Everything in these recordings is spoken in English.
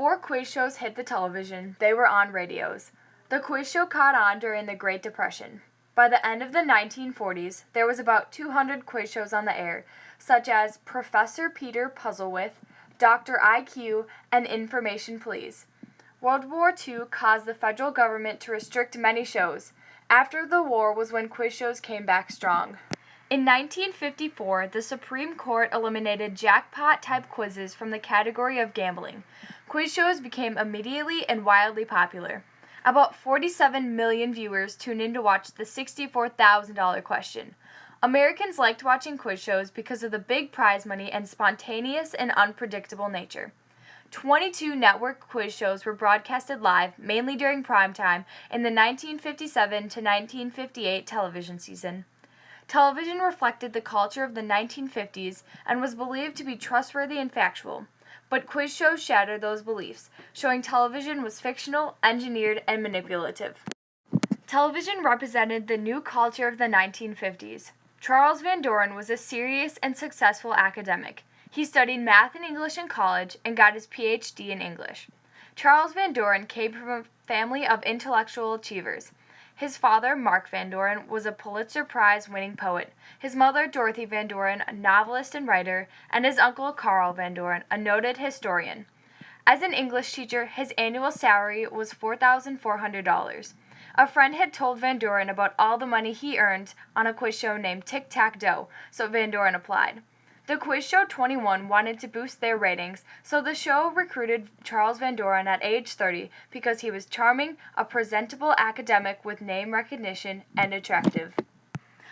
Before quiz shows hit the television, they were on radios. The quiz show caught on during the Great Depression. By the end of the 1940s, there was about 200 quiz shows on the air, such as Professor Peter Puzzle With, Dr. IQ, and Information Please. World War II caused the federal government to restrict many shows. After the war was when quiz shows came back strong. In 1954, the Supreme Court eliminated jackpot-type quizzes from the category of gambling. Quiz shows became immediately and wildly popular. About 47 million viewers tuned in to watch the $64,000 question. Americans liked watching quiz shows because of the big prize money and spontaneous and unpredictable nature. 22 network quiz shows were broadcasted live, mainly during prime time, in the 1957 to 1958 television season. Television reflected the culture of the 1950s and was believed to be trustworthy and factual. But quiz shows shattered those beliefs, showing television was fictional, engineered, and manipulative. Television represented the new culture of the 1950s. Charles Van Doren was a serious and successful academic. He studied math and English in college and got his PhD in English. Charles Van Doren came from a family of intellectual achievers. His father, Mark Van Doren, was a Pulitzer Prize-winning poet, his mother, Dorothy Van Doren, a novelist and writer, and his uncle, Carl Van Doren, a noted historian. As an English teacher, his annual salary was $4,400. A friend had told Van Doren about all the money he earned on a quiz show named Tic-Tac-Doe, so Van Doren applied. The quiz show 21 wanted to boost their ratings, so the show recruited Charles Van Doren at age 30 because he was charming, a presentable academic with name recognition, and attractive.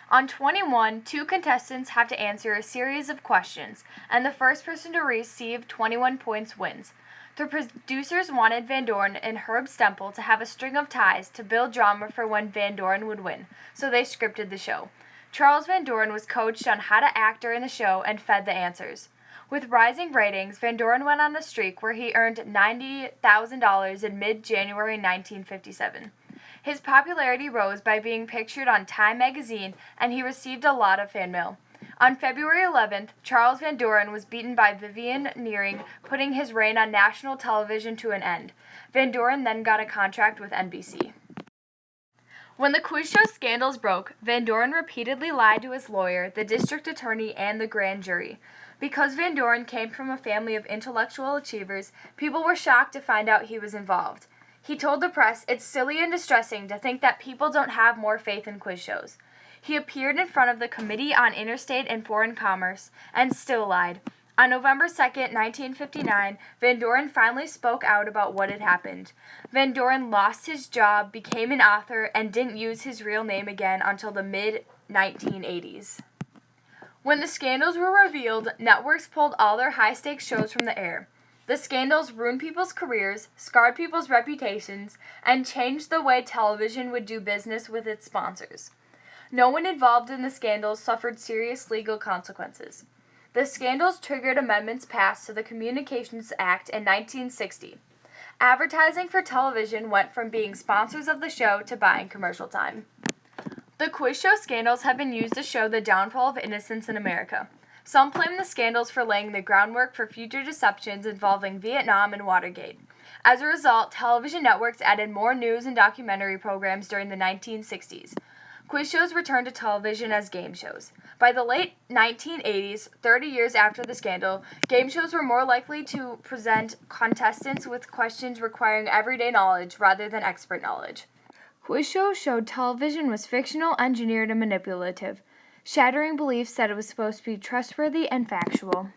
On 21, two contestants have to answer a series of questions, and the first person to receive 21 points wins. The producers wanted Van Doren and Herb Stempel to have a string of ties to build drama for when Van Doren would win, so they scripted the show. Charles Van Doren was coached on how to act during the show and fed the answers. With rising ratings, Van Doren went on a streak where he earned $90,000 in mid-January 1957. His popularity rose by being pictured on Time magazine, and he received a lot of fan mail. On February 11th, Charles Van Doren was beaten by Vivian Nearing, putting his reign on national television to an end. Van Doren then got a contract with NBC. When the quiz show scandals broke, Van Doren repeatedly lied to his lawyer, the district attorney, and the grand jury. Because Van Doren came from a family of intellectual achievers, people were shocked to find out he was involved. He told the press, "It's silly and distressing to think that people don't have more faith in quiz shows." He appeared in front of the Committee on Interstate and Foreign Commerce and still lied. On November 2nd, 1959, Van Doren finally spoke out about what had happened. Van Doren lost his job, became an author, and didn't use his real name again until the mid-1980s. When the scandals were revealed, networks pulled all their high-stakes shows from the air. The scandals ruined people's careers, scarred people's reputations, and changed the way television would do business with its sponsors. No one involved in the scandals suffered serious legal consequences. The scandals triggered amendments passed to the Communications Act in 1960. Advertising for television went from being sponsors of the show to buying commercial time. The quiz show scandals have been used to show the downfall of innocence in America. Some blame the scandals for laying the groundwork for future deceptions involving Vietnam and Watergate. As a result, television networks added more news and documentary programs during the 1960s. Quiz shows returned to television as game shows. By the late 1980s, 30 years after the scandal, game shows were more likely to present contestants with questions requiring everyday knowledge rather than expert knowledge. Quiz shows showed television was fictional, engineered, and manipulative, shattering beliefs that it was supposed to be trustworthy and factual.